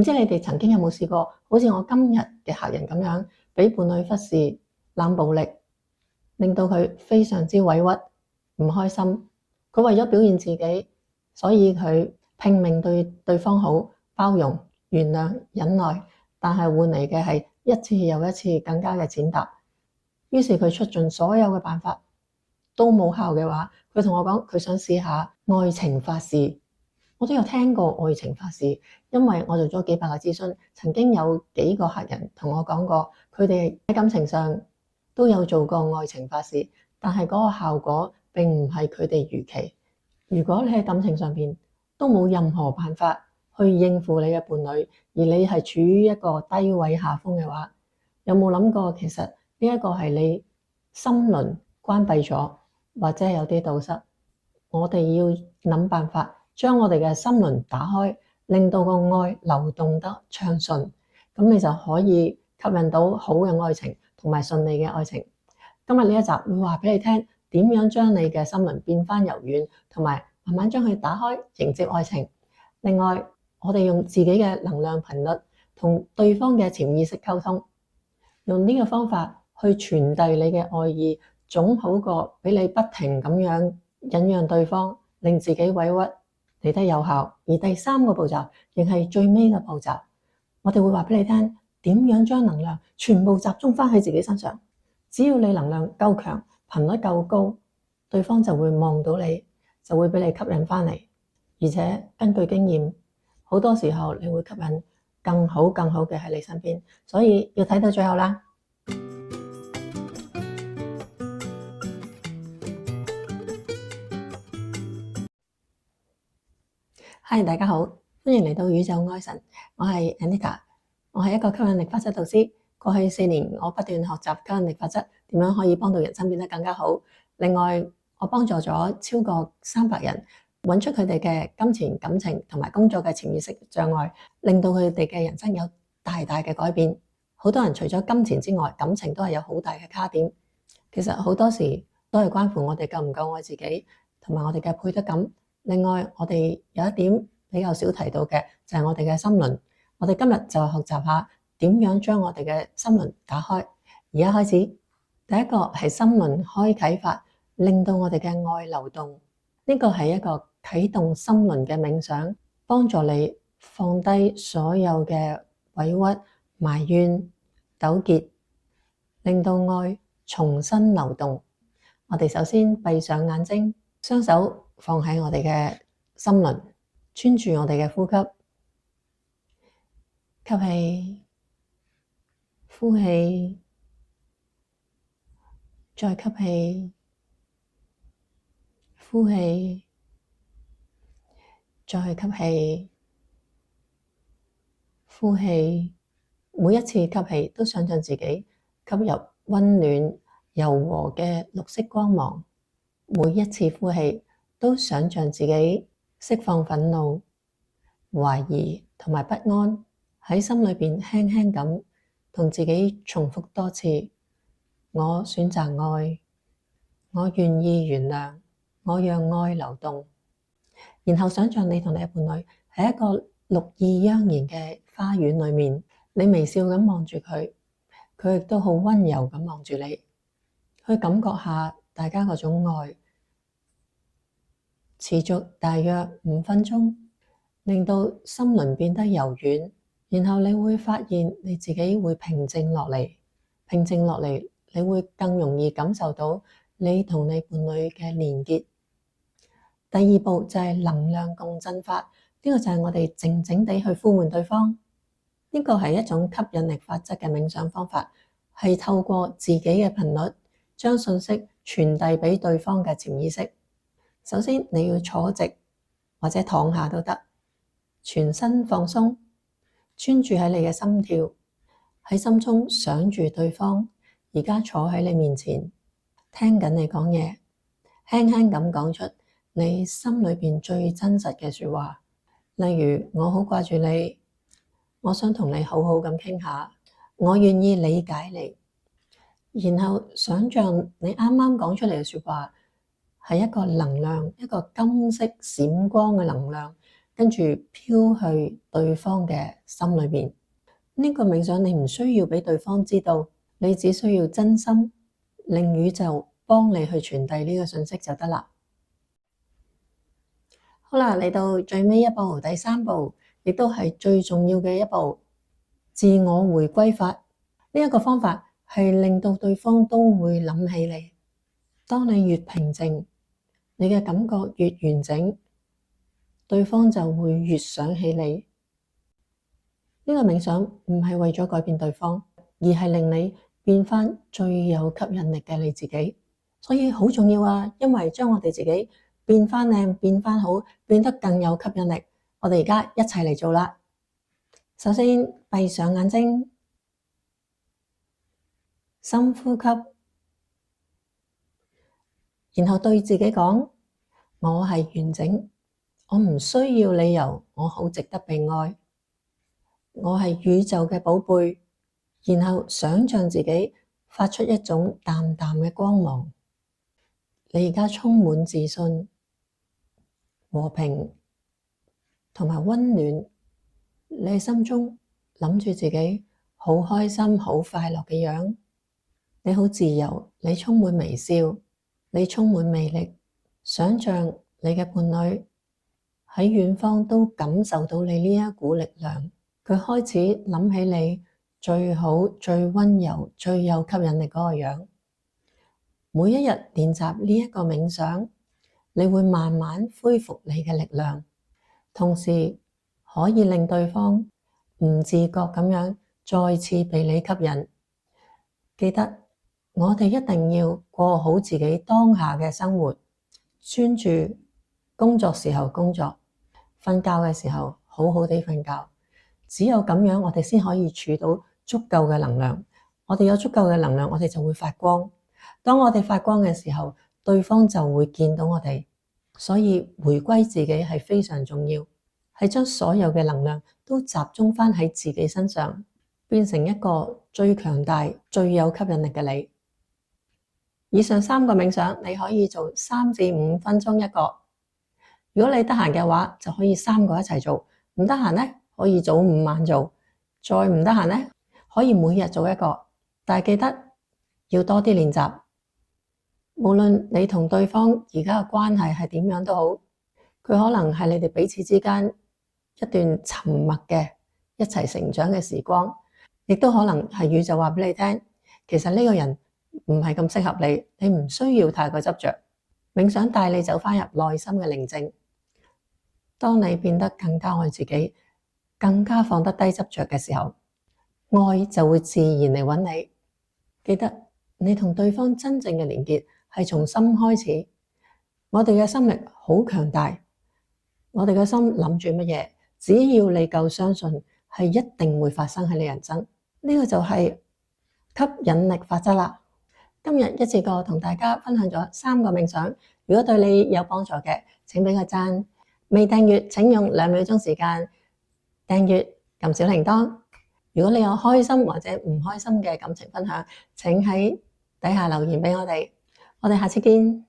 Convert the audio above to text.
唔知你哋曾經有冇試過，好似我今日嘅客人咁樣，俾伴侶忽視、冷暴力，令到佢非常之委屈、唔開心。佢為咗表現自己，所以佢拼命對對方好，包容、原諒、忍耐，但係換嚟嘅係一次又一次更加嘅踐踏。於是佢出盡所有嘅辦法都冇效嘅話，佢同我講佢想試下愛情法事。我都有聽過愛情法事，因為我做咗幾百個諮詢，曾經有幾個客人同我講過，佢哋喺感情上都有做過愛情法事，但係嗰個效果並唔係佢哋預期。如果你喺感情上邊都冇任何辦法去應付你嘅伴侶，而你係處於一個低位下風嘅話，有冇諗過其實呢一個係你心輪關閉咗，或者係有啲堵塞？我哋要諗辦法將我哋嘅心輪打開，令到個愛流動得暢順，咁你就可以吸引到好嘅愛情同埋順利嘅愛情。今日呢一集會話俾你聽，點樣將你嘅心輪變翻柔軟，同埋慢慢將佢打開，迎接愛情。另外，我哋用自己嘅能量頻率同對方嘅潛意識溝通，用呢個方法去傳遞你嘅愛意，總好過俾你不停咁樣忍讓對方，令自己委屈嚟得有效。而第三個步驟亦係最尾嘅步驟，我哋會話俾你聽，點樣將能量全部集中翻喺自己身上。只要你能量夠強，頻率夠高，對方就會望到你，就會俾你吸引翻嚟。而且根據經驗，好多時候你會吸引更好嘅喺你身邊，所以要睇到最後啦。Hi， 大家好，歡迎嚟到宇宙愛神，我係 Anita， 我係一個吸引力法則導師。過去4年，我不斷學習吸引力法則，點樣可以幫到人生變得更加好。另外，我幫助咗超過300人揾出佢哋嘅金錢、感情同埋工作嘅潛意識障礙，令到佢哋嘅人生有大嘅改變。好多人除咗金錢之外，感情都係有好大嘅卡點。其實好多時都係關乎我哋夠唔夠愛自己，同埋我哋嘅配得感。另外，我哋有一點比較少提到嘅就係我哋嘅心輪。我哋今日就學習下點樣將我哋嘅心輪打開。而家開始，第一個係心輪開啟法，令到我哋嘅愛流動。呢個係一個啟動心輪嘅冥想，幫助你放低所有嘅委屈、埋怨、糾結，令到愛重新流動。我哋首先閉上眼睛，雙手放喺我哋嘅心輪，專注我哋嘅呼吸，吸氣，呼氣，再吸氣，呼氣，再吸氣，呼氣。每一次吸氣都想象自己吸入溫暖柔和嘅綠色光芒，每一次呼氣都想象自己釋放憤怒、懷疑同埋不安，喺心裏邊輕輕咁同自己重複多次：我選擇愛，我願意原諒，我讓愛流動。然後想象你同你嘅伴侶喺一個綠意盎然嘅花園裏面，你微笑咁望住佢，佢亦都好溫柔咁望住你，去感覺下大家嗰種愛，持續大約5分鐘，令到心輪變得柔軟。然後你會發現你自己會平靜落嚟，平靜落嚟，你會更容易感受到你同你伴侶嘅連結。第二步就係能量共振法，呢個就係我哋靜靜地去呼喚對方。呢個係一種吸引力法則嘅冥想方法，係透過自己嘅頻率將信息傳遞俾對方嘅潛意識。首先你要坐直或者躺下都得，全身放鬆，專注喺你嘅心跳，喺心中想住對方而家坐喺你面前，聽緊你講嘢，輕輕咁講出你心裏邊最真實嘅說話，例如我好掛住你，我想同你好好咁傾下，我願意理解你。然後想象你啱啱講出嚟嘅說話係一個能量，一個金色閃光嘅能量，跟住飄去對方嘅心裏面。呢個冥想你唔需要俾對方知道，你只需要真心令宇宙幫你去傳遞呢個信息就得啦。好啦，嚟到最尾一步，第3步，亦都係最重要嘅一步，自我回歸法。呢一個方法係令到對方都會諗起你。當你越平靜，你嘅感覺越完整，對方就會越想起你。呢個冥想唔係為咗改變對方，而係令你變返最有吸引力嘅你自己。所以好重要啊，因為將我哋自己變返靚，變返好，變得更有吸引力。我哋而家一齊嚟做啦。首先閉上眼睛，深呼吸，然後對自己講：我係完整，我唔需要理由，我好值得被愛，我係宇宙嘅寶貝。然後想象自己發出一種淡淡嘅光芒，你而家充滿自信、和平同埋溫暖。你心中諗住自己好開心、好快樂嘅樣，你好自由，你充滿微笑，你充滿魅力。想象你嘅伴侶喺遠方都感受到你呢一股力量，佢開始諗起你最好、最溫柔、最有吸引力嗰個樣。每一日練習呢一個冥想，你會慢慢恢復你嘅力量，同時可以令對方唔自覺咁樣再次被你吸引。記得我哋一定要過好自己當下嘅生活，專注工作時候工作，瞓覺嘅時候好好地瞓覺。只有咁樣，我哋先可以儲到足夠嘅能量。我哋有足夠嘅能量，我哋就會發光。當我哋發光嘅時候，對方就會見到我哋。所以回歸自己係非常重要，係將所有嘅能量都集中返喺自己身上，變成一個最強大、最有吸引力嘅你。以上3個冥想你可以做3至5分鐘一個。如果你得閒嘅話，就可以3個一齊做。唔得閒呢，可以早午晚做。再唔得閒呢，可以每日做一個。但係記得要多啲練習。無論你同對方而家嘅關係係點樣都好，佢可能係你哋彼此之間一段沉默嘅一齊成長嘅時光，亦都可能係宇宙話俾你聽，其實呢個人唔係咁適合你，你唔需要太過執着。冥想帶你走返入內心嘅寧靜。當你變得更加愛自己，更加放得低執着嘅時候，愛就會自然嚟揾你。記得你同對方真正嘅連結係從心開始。我哋嘅心力好強大，我哋嘅心諗住乜嘢，只要你夠相信，係一定會發生喺你人生。呢個就係吸引力法則啦。今日一次過同大家分享咗3個冥想，如果對你有幫助嘅，請俾個讚。未訂閱請用2秒鐘時間訂閱，撳小鈴鐺。如果你有開心或者唔開心嘅感情分享，請喺底下留言俾我哋。我哋下次見。